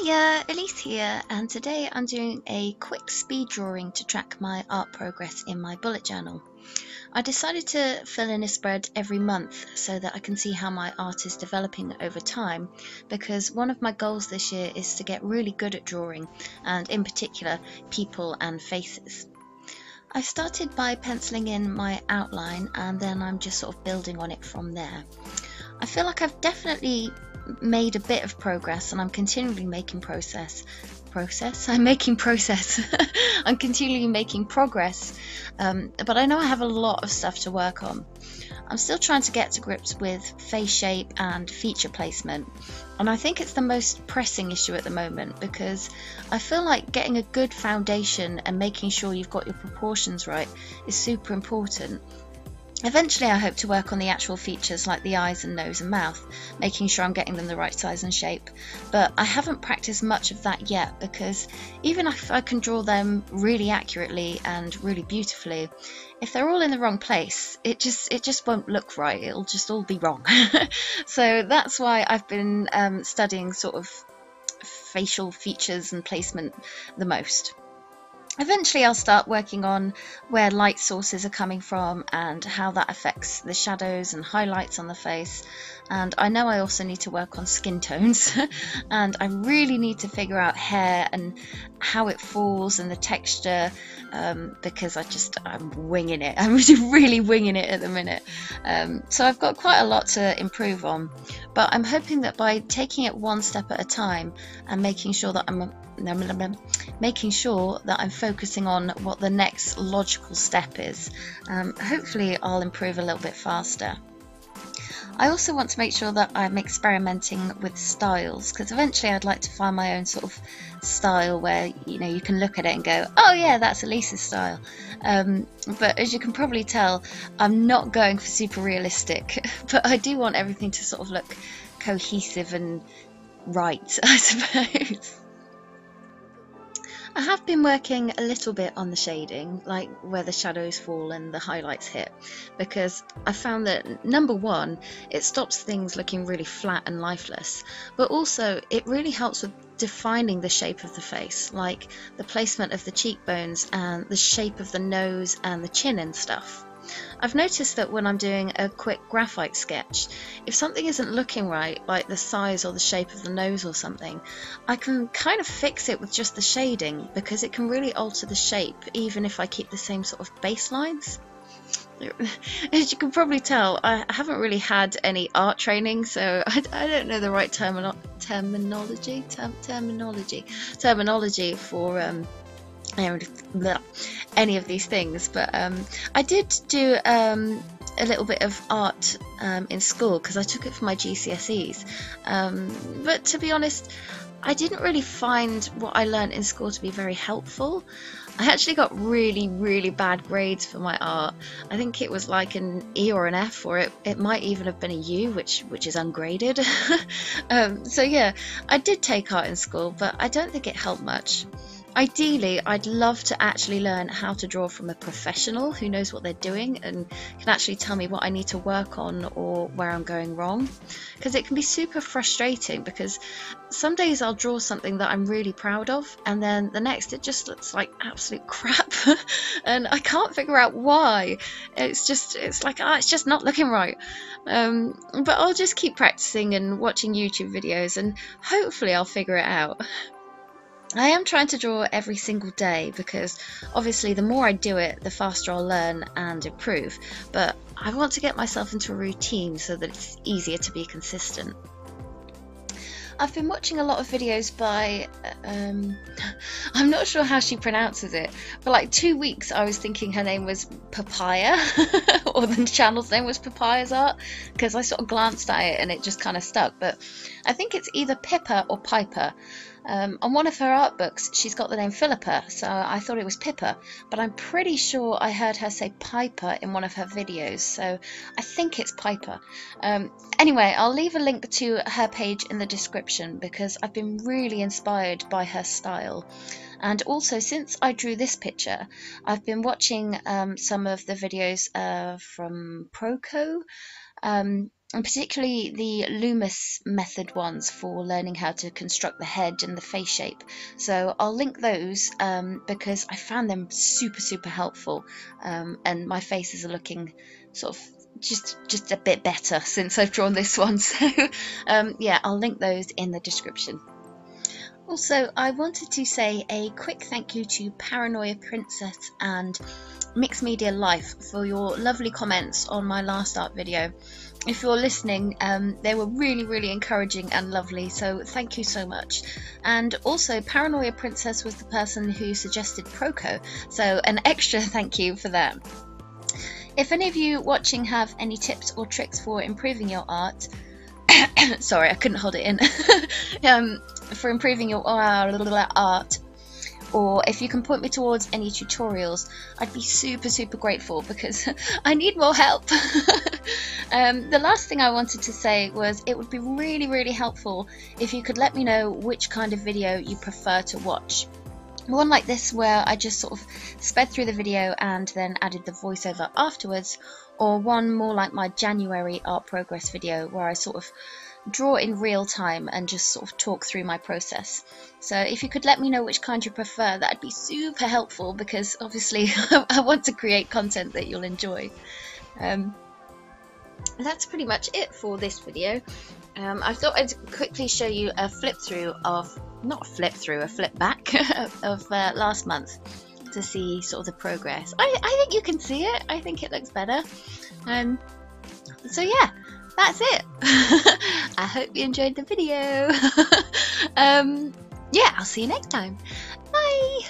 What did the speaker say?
Hiya, Elise here, and today I'm doing a quick speed drawing to track my art progress in my bullet journal. I decided to fill in a spread every month so that I can see how my art is developing over time, because one of my goals this year is to get really good at drawing, and in particular people and faces. I started by penciling in my outline and then I'm just sort of building on it from there. I feel like I've definitely made a bit of progress and I'm continually making I'm continually making progress, but I know I have a lot of stuff to work on. I'm still trying to get to grips with face shape and feature placement, and I think it's the most pressing issue at the moment because I feel like getting a good foundation and making sure you've got your proportions right is super important. Eventually I hope to work on the actual features like the eyes and nose and mouth, making sure I'm getting them the right size and shape, but I haven't practiced much of that yet because even if I can draw them really accurately and really beautifully, if they're all in the wrong place, it just won't look right, it'll just all be wrong. So that's why I've been studying sort of facial features and placement the most. Eventually I'll start working on where light sources are coming from and how that affects the shadows and highlights on the face, and I know I also need to work on skin tones and I really need to figure out hair and how it falls and the texture, because I'm winging it. I'm really winging it at the minute, so I've got quite a lot to improve on, but I'm hoping that by taking it one step at a time and making sure that I'm focusing on what the next logical step is, hopefully I'll improve a little bit faster. I also want to make sure that I'm experimenting with styles, because eventually I'd like to find my own sort of style where you can look at it and go, oh yeah, that's Elise's style. But as you can probably tell, I'm not going for super realistic, but I do want everything to sort of look cohesive and right, I suppose. I have been working a little bit on the shading, like where the shadows fall and the highlights hit, because I found that number one, it stops things looking really flat and lifeless, but also it really helps with defining the shape of the face, like the placement of the cheekbones and the shape of the nose and the chin and stuff. I've noticed that when I'm doing a quick graphite sketch, if something isn't looking right, like the size or the shape of the nose or something, I can kind of fix it with just the shading, because it can really alter the shape even if I keep the same sort of baselines. As you can probably tell, I haven't really had any art training, so I don't know the right terminology for any of these things, but I did do a little bit of art in school because I took it for my GCSEs, but to be honest, I didn't really find what I learnt in school to be very helpful. I actually got really bad grades for my art. I think it was like an E or an F, or it might even have been a U, which is ungraded. So yeah, I did take art in school, but I don't think it helped much. Ideally, I'd love to actually learn how to draw from a professional who knows what they're doing and can actually tell me what I need to work on or where I'm going wrong, because it can be super frustrating, because some days I'll draw something that I'm really proud of and then the next it just looks like absolute crap and I can't figure out why. It's just not looking right, but I'll just keep practicing and watching YouTube videos and hopefully I'll figure it out. I am trying to draw every single day because obviously the more I do it, the faster I'll learn and improve, but I want to get myself into a routine so that it's easier to be consistent. I've been watching a lot of videos by, I'm not sure how she pronounces it, for like 2 weeks I was thinking her name was Papaya, or the channel's name was Papaya's Art, because I sort of glanced at it and it just kind of stuck, but I think it's either Pippa or Piper. On one of her art books she's got the name Philippa, so I thought it was Pippa, but I'm pretty sure I heard her say Piper in one of her videos, so I think it's Piper. Anyway, I'll leave a link to her page in the description because I've been really inspired by her style. And also, since I drew this picture, I've been watching some of the videos from Proco. and particularly the Loomis method ones for learning how to construct the head and the face shape. So I'll link those because I found them super helpful, and my faces are looking sort of just a bit better since I've drawn this one. So yeah, I'll link those in the description. Also, I wanted to say a quick thank you to Paranoia Princess and Mixed Media Life for your lovely comments on my last art video. If you're listening, they were really encouraging and lovely, so thank you so much. And also, Paranoia Princess was the person who suggested Proco, so an extra thank you for that. If any of you watching have any tips or tricks for improving your art, sorry, I couldn't hold it in, for improving your art, or if you can point me towards any tutorials, I'd be super grateful because I need more help. The last thing I wanted to say was it would be really helpful if you could let me know which kind of video you prefer to watch. One like this where I just sort of sped through the video and then added the voiceover afterwards, or one more like my January art progress video where I sort of draw in real time and just sort of talk through my process. So if you could let me know which kind you prefer, that'd be super helpful because obviously I want to create content that you'll enjoy. That's pretty much it for this video. I thought I'd quickly show you a flip back of last month to see sort of the progress. I think you can see it. I think it looks better. So yeah, that's it. I hope you enjoyed the video. Yeah, I'll see you next time. Bye.